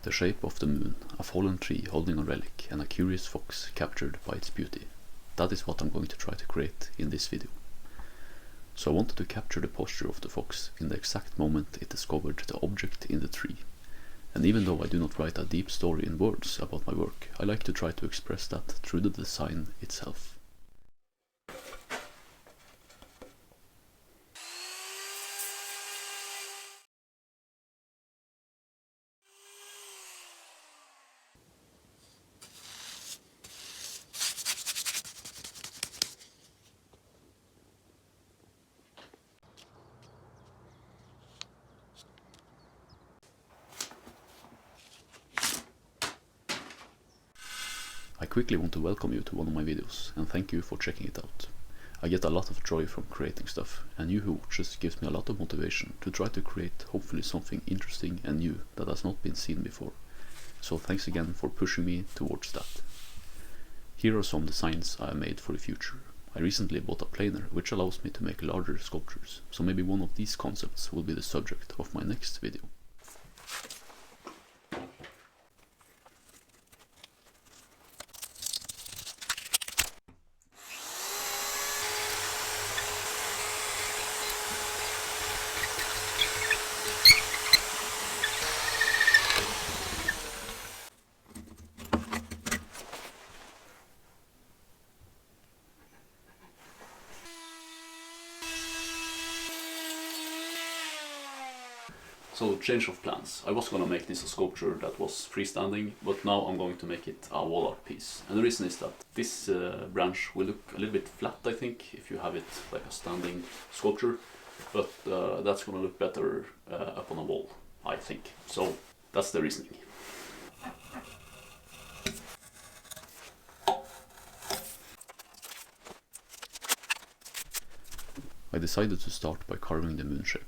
The shape of the moon, a fallen tree holding a relic, and a curious fox captured by its beauty. That is what I'm going to try to create in this video. So I wanted to capture the posture of the fox in the exact moment it discovered the object in the tree. And even though I do not write a deep story in words about my work, I like to try to express that through the design itself. I quickly want to welcome you to one of my videos and thank you for checking it out. I get a lot of joy from creating stuff, and you who watches gives me a lot of motivation to try to create hopefully something interesting and new that has not been seen before. So thanks again for pushing me towards that. Here are some designs I have made for the future. I recently bought a planer which allows me to make larger sculptures, so maybe one of these concepts will be the subject of my next video. So change of plans. I was gonna make this a sculpture that was freestanding, but now I'm going to make it a wall art piece. And the reason is that this branch will look a little bit flat, I think, if you have it like a standing sculpture. But that's gonna look better up on a wall, I think. So that's the reasoning. I decided to start by carving the moon shape.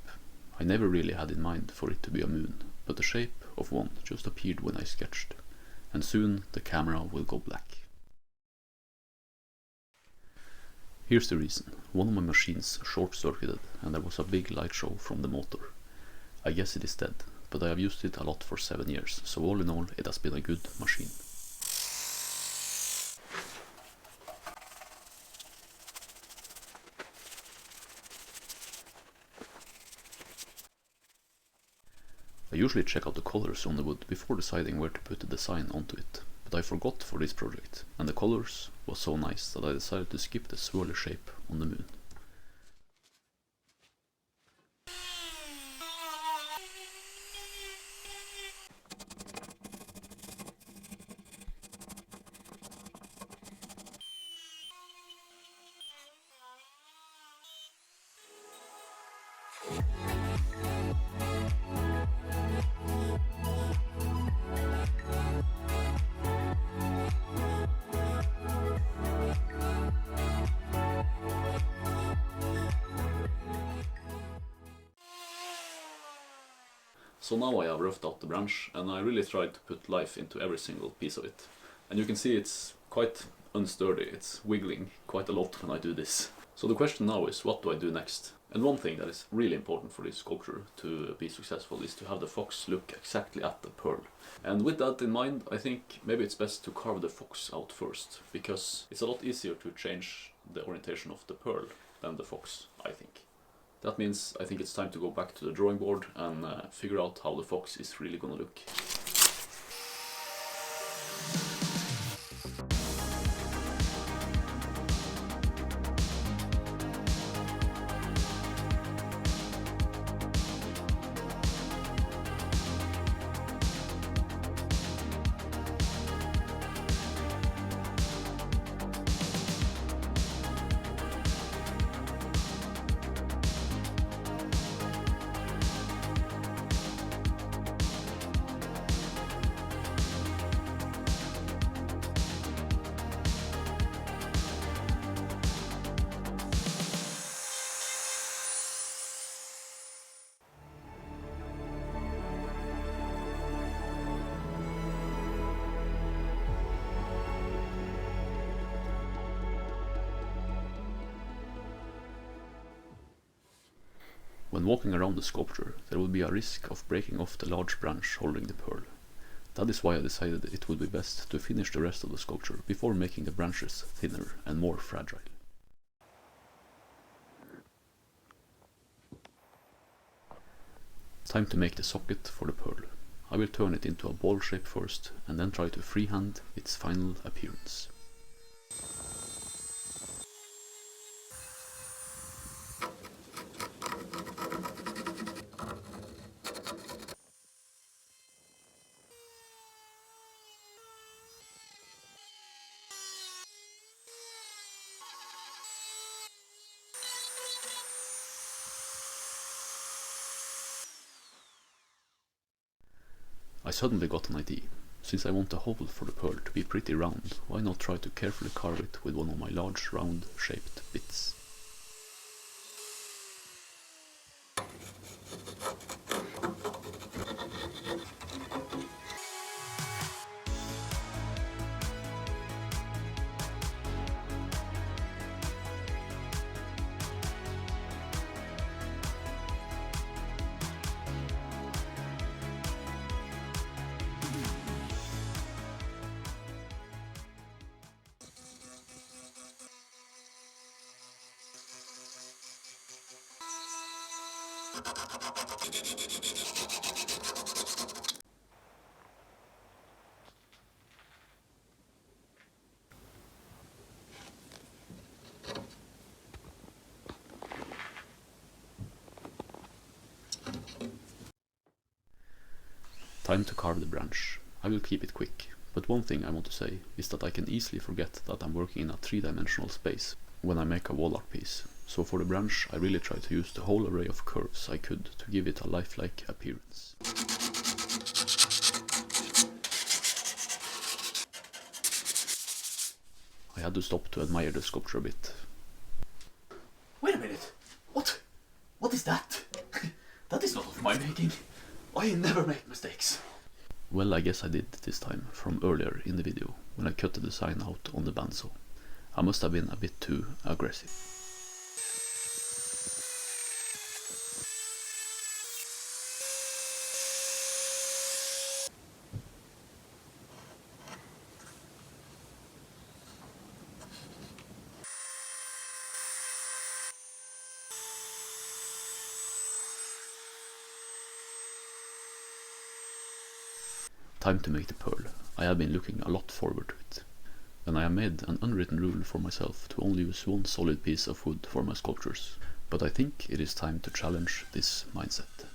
I never really had in mind for it to be a moon, but the shape of one just appeared when I sketched, and soon the camera will go black. Here's the reason. One of my machines short-circuited and there was a big light show from the motor. I guess it is dead, but I have used it a lot for 7 years, so all in all it has been a good machine. I usually check out the colors on the wood before deciding where to put the design onto it, but I forgot for this project, and the colors was so nice that I decided to skip the swirly shape on the moon. So now I have roughed out the branch, and I really tried to put life into every single piece of it. And you can see it's quite unsturdy, it's wiggling quite a lot when I do this. So the question now is, what do I do next? And one thing that is really important for this sculpture to be successful is to have the fox look exactly at the pearl. And with that in mind, I think maybe it's best to carve the fox out first, because it's a lot easier to change the orientation of the pearl than the fox, I think. That means I think it's time to go back to the drawing board and figure out how the fox is really gonna look. When walking around the sculpture, there will be a risk of breaking off the large branch holding the pearl. That is why I decided it would be best to finish the rest of the sculpture before making the branches thinner and more fragile. Time to make the socket for the pearl. I will turn it into a ball shape first and then try to freehand its final appearance. I suddenly got an idea. Since I want the hole for the pearl to be pretty round, why not try to carefully carve it with one of my large round shaped bits. Time to carve the branch. I will keep it quick, but one thing I want to say is that I can easily forget that I'm working in a three-dimensional space when I make a wall art piece, so for the branch I really try to use the whole array of curves I could to give it a lifelike appearance. I had to stop to admire the sculpture a bit. Wait a minute! What? What is that? That is not of my making. I never make mistakes. Well, I guess I did this time, from earlier in the video, when I cut the design out on the bandsaw. I must have been a bit too aggressive. Time to make the pearl. I have been looking a lot forward to it. And I have made an unwritten rule for myself to only use one solid piece of wood for my sculptures. But I think it is time to challenge this mindset.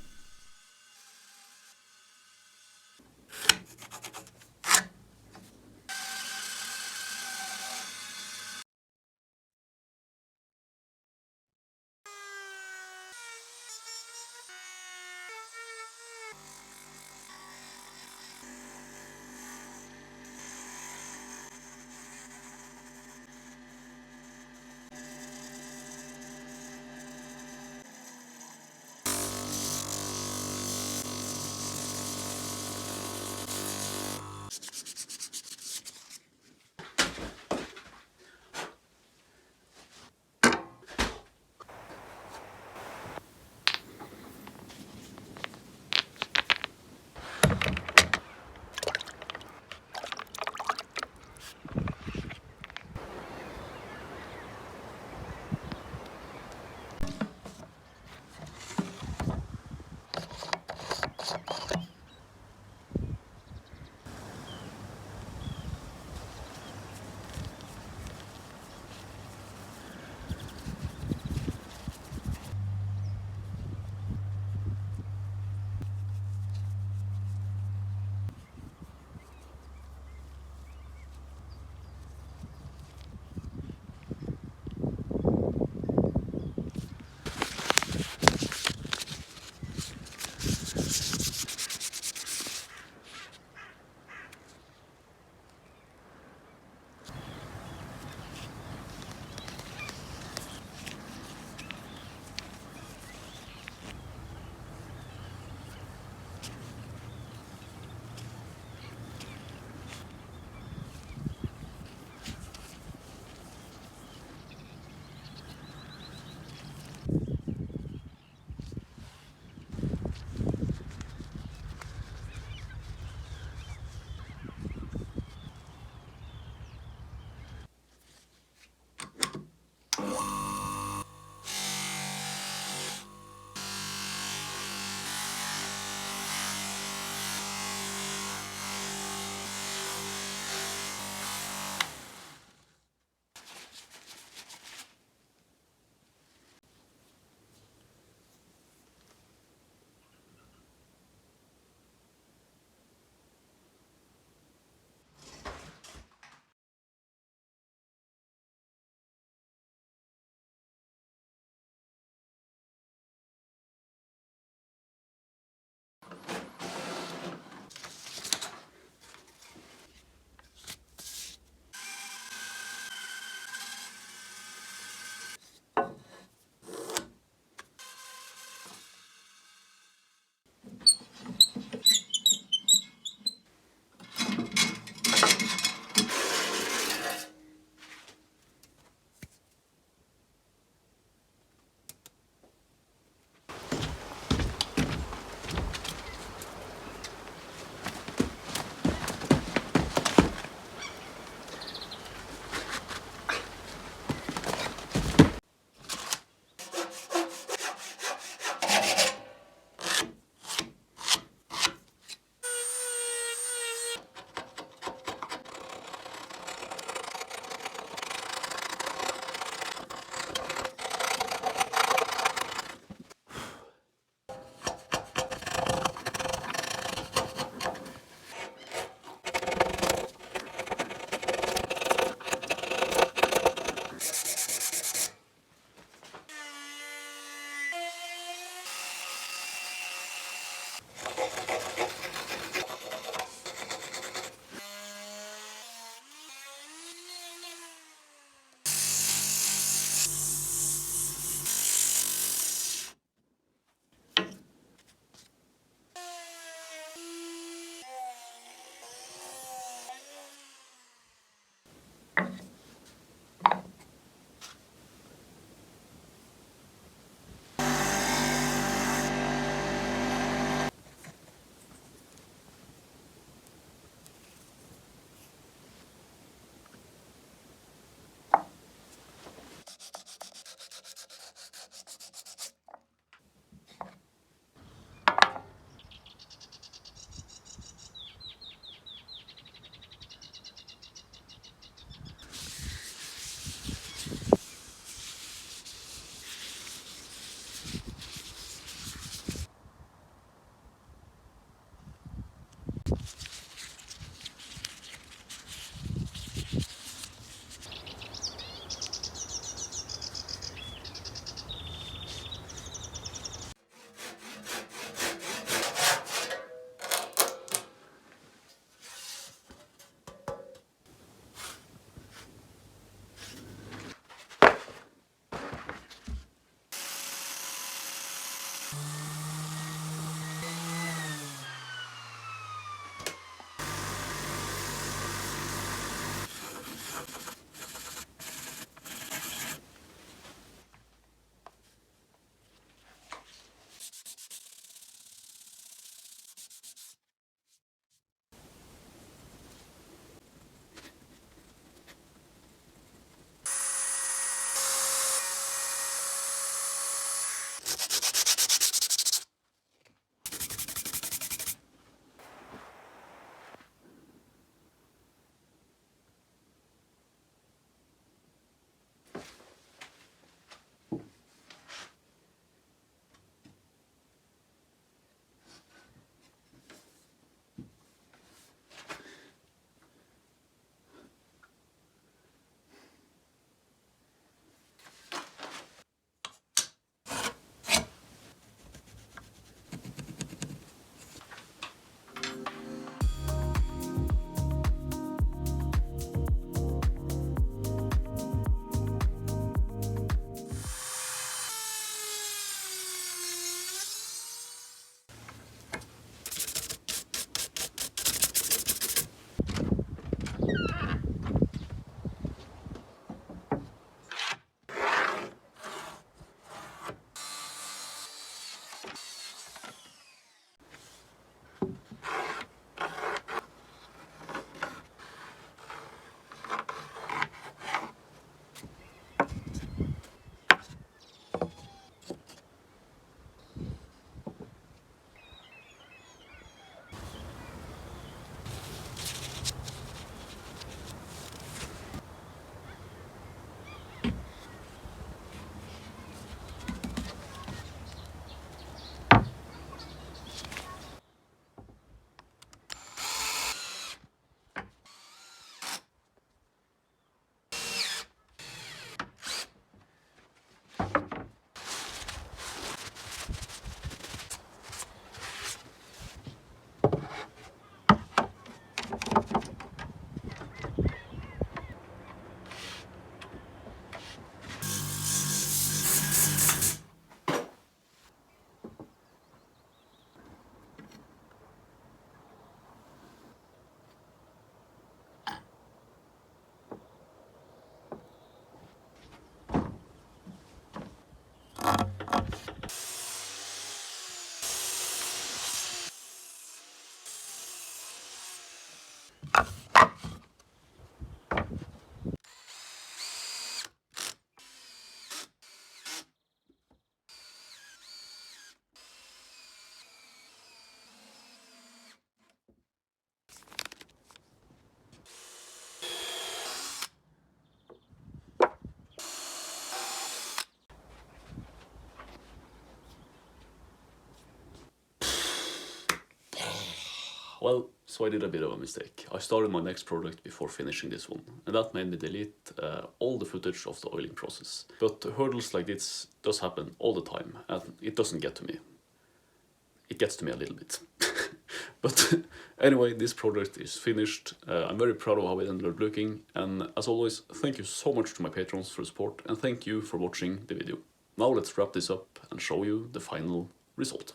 So I did a bit of a mistake. I started my next project before finishing this one, and that made me delete all the footage of the oiling process. But hurdles like this does happen all the time, and it doesn't get to me. It gets to me a little bit. But anyway, this project is finished. I'm very proud of how it ended up looking, and as always, thank you so much to my patrons for the support, and thank you for watching the video. Now let's wrap this up and show you the final result.